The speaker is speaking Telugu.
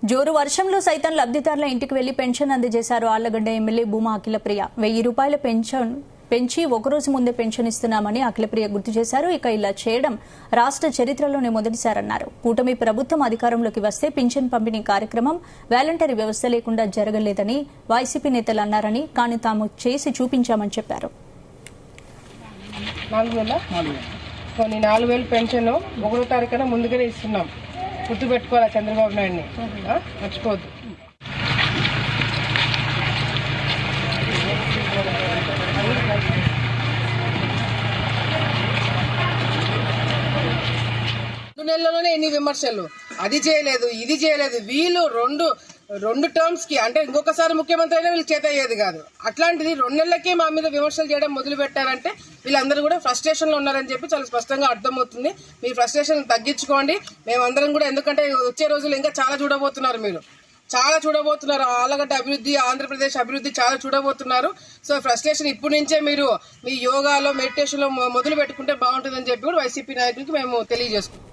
జోరు వర్షంలో సైతం లబ్ధిదారుల ఇంటికి వెళ్లి పెన్షన్ అందజేశారు ఆళ్లగడ్డ ఎమ్మెల్యే భూమా అఖిలప్రియ. 1000 రూపాయల పెన్షన్ పెంచి ఒకరోజు ముందే పెన్షన్ ఇస్తున్నామని అఖిలప్రియ గుర్తు చేశారు. ఇక ఇలా చేయడం రాష్ట్ర చరిత్రలోనే మొదటిసారన్నారు. కూటమి ప్రభుత్వం అధికారంలోకి వస్తే పింఛన్ పంపిణీ కార్యక్రమం వాలంటరీ వ్యవస్థ లేకుండా జరగలేదని వైసీపీ నేతలు అన్నారని, కానీ తాము చేసి చూపించామని చెప్పారు. 4,000 పెన్షన్ 1వ తారీఖున ముందుగానే ఇస్తున్నాం. గుర్తు పెట్టుకోవాలా చంద్రబాబు నాయుడిని, మర్చిపోద్దు. నెలలోనే ఎన్ని విమర్శలు, అది చేయలేదు ఇది చేయలేదు. వీళ్ళు రెండు టర్మ్స్ కి అంటే ఇంకొకసారి ముఖ్యమంత్రి అయినా వీళ్ళు చేత అయ్యేది కాదు. అట్లాంటిది 2 నెలలకే మా మీద విమర్శలు చేయడం మొదలు పెట్టారంటే వీళ్ళందరూ కూడా ఫ్రస్ట్రేషన్ లో ఉన్నారని చెప్పి చాలా స్పష్టంగా అర్థమవుతుంది. మీ ఫ్రస్ట్రేషన్ తగ్గించుకోండి. మేమందరం కూడా, ఎందుకంటే వచ్చే రోజులు ఇంకా చాలా చూడబోతున్నారు. మీరు చాలా చూడబోతున్నారు. ఆళ్లగడ్డ అభివృద్ధి, ఆంధ్రప్రదేశ్ అభివృద్ధి చాలా చూడబోతున్నారు. సో ఫ్రస్ట్రేషన్ ఇప్పటి నుంచే మీరు మీ యోగాలో, మెడిటేషన్ లో మొదలు పెట్టుకుంటే బాగుంటుందని చెప్పి కూడా వైసీపీ నాయకులకి మేము తెలియజేసుకుంటాం.